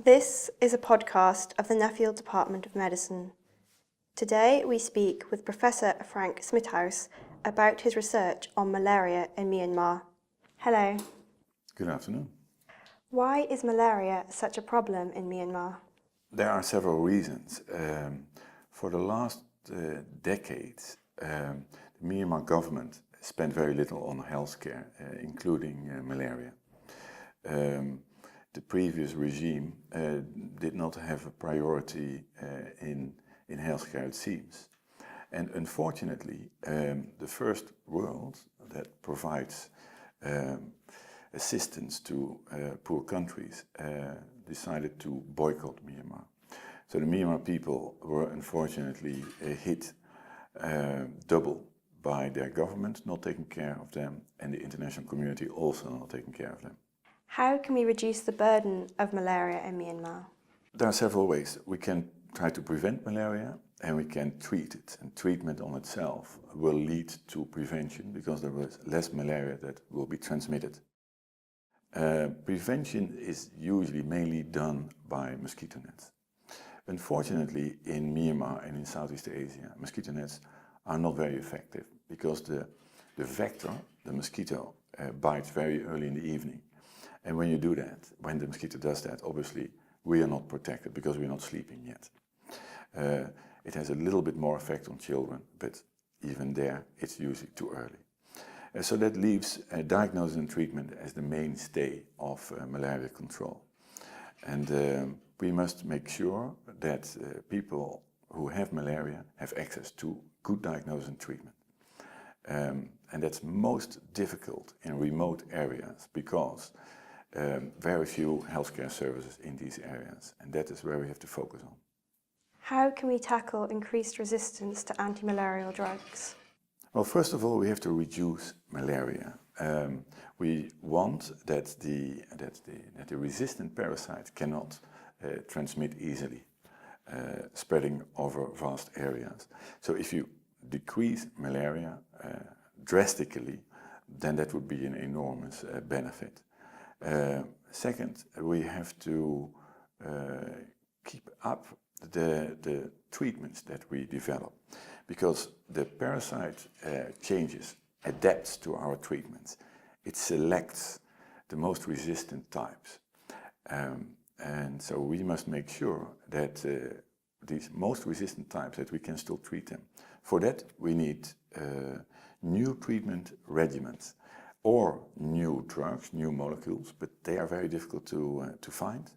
This is a podcast of the Nuffield Department of Medicine. Today we speak with Professor Frank Smithuis about his research on malaria in Myanmar. Hello. Good afternoon. Why is malaria such a problem in Myanmar? There are several reasons. For the last decades, the Myanmar government spent very little on healthcare, including malaria. The previous regime did not have a priority in healthcare, it seems. And unfortunately, the first world that provides assistance to poor countries decided to boycott Myanmar. So the Myanmar people were unfortunately hit double by their government not taking care of them and the international community also not taking care of them. How can we reduce the burden of malaria in Myanmar? There are several ways. We can try to prevent malaria and we can treat it. And treatment on itself will lead to prevention because there is less malaria that will be transmitted. Prevention is usually mainly done by mosquito nets. Unfortunately, in Myanmar and in Southeast Asia, mosquito nets are not very effective because the vector, the mosquito, bites very early in the evening. And when you do that, when the mosquito does that, obviously we are not protected because we're not sleeping yet. It has a little bit more effect on children, but even there it's usually too early. So that leaves diagnosis and treatment as the mainstay of malaria control. And we must make sure that people who have malaria have access to good diagnosis and treatment. And that's most difficult in remote areas because very few healthcare services in these areas, and that is where we have to focus on. How can we tackle increased resistance to anti-malarial drugs? Well, first of all, we have to reduce malaria. We want that the resistant parasite cannot transmit easily, spreading over vast areas. So if you decrease malaria drastically, then that would be an enormous benefit. Second, we have to keep up the treatments that we develop because the parasite changes, adapts to our treatments. It selects the most resistant types. And so we must make sure that these most resistant types, that we can still treat them. For that, we need new treatment regimens or new drugs, new molecules, but they are very difficult to find.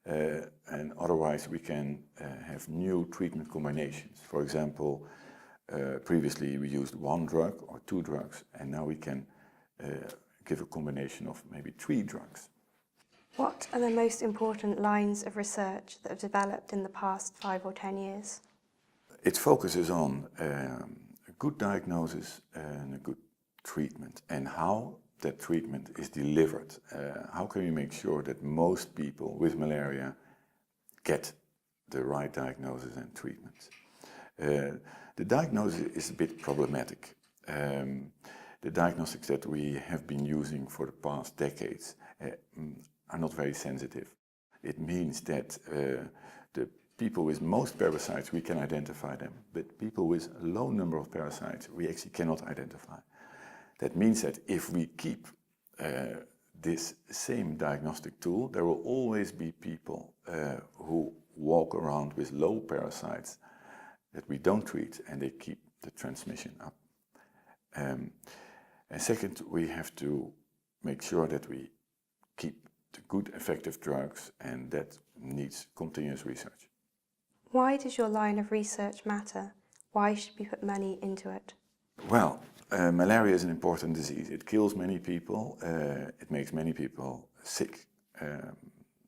And otherwise we can have new treatment combinations. For example, previously we used one drug or two drugs, and now we can give a combination of maybe 3 drugs. What are the most important lines of research that have developed in the past 5 or 10 years? It focuses on a good diagnosis and a good treatment and how that treatment is delivered. How can we make sure that most people with malaria get the right diagnosis and treatment? The diagnosis is a bit problematic. The diagnostics that we have been using for the past decades are not very sensitive. It means that the people with most parasites, we can identify them, but people with a low number of parasites, we actually cannot identify. That means that if we keep this same diagnostic tool, there will always be people who walk around with low parasites that we don't treat, and they keep the transmission up. And second, we have to make sure that we keep the good effective drugs, and that needs continuous research. Why does your line of research matter? Why should we put money into it? Well, malaria is an important disease. It kills many people, it makes many people sick.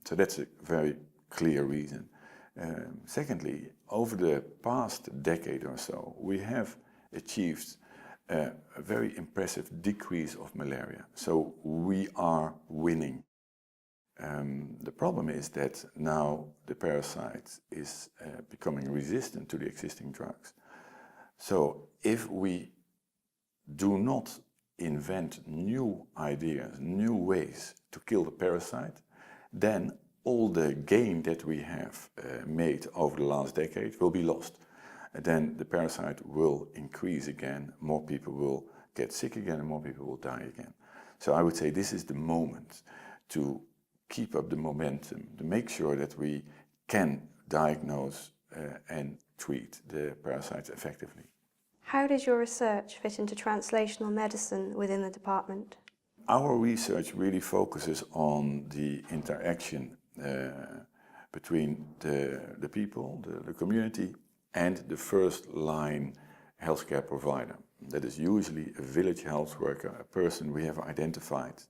So that's a very clear reason. Secondly, over the past decade or so, we have achieved a very impressive decrease of malaria. So we are winning. The problem is that now the parasite is becoming resistant to the existing drugs. So if we do not invent new ideas, new ways to kill the parasite, then all the gain that we have made over the last decade will be lost. And then the parasite will increase again, more people will get sick again, and more people will die again. So I would say this is the moment to keep up the momentum, to make sure that we can diagnose and treat the parasites effectively. How does your research fit into translational medicine within the department? Our research really focuses on the interaction between the people, the community, and the first line healthcare provider. That is usually a village health worker, a person we have identified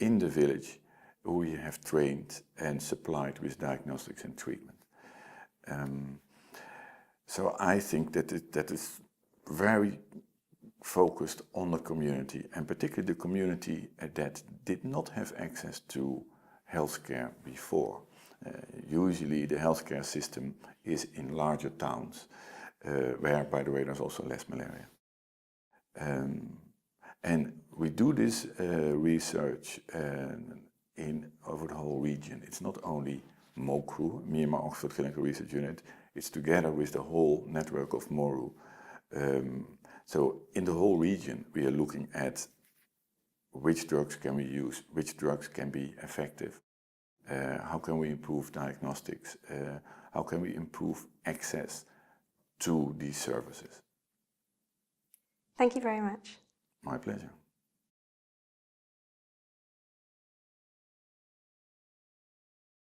in the village who we have trained and supplied with diagnostics and treatment. So I think that is very focused on the community, and particularly the community that did not have access to healthcare before. Usually the healthcare system is in larger towns, where, by the way, there's also less malaria. And we do this research over the whole region. It's not only MOCRU, Myanmar Oxford Clinical Research Unit, it's together with the whole network of MOCRU. So in the whole region we are looking at which drugs can we use, which drugs can be effective, how can we improve diagnostics, how can we improve access to these services. Thank you very much. My pleasure.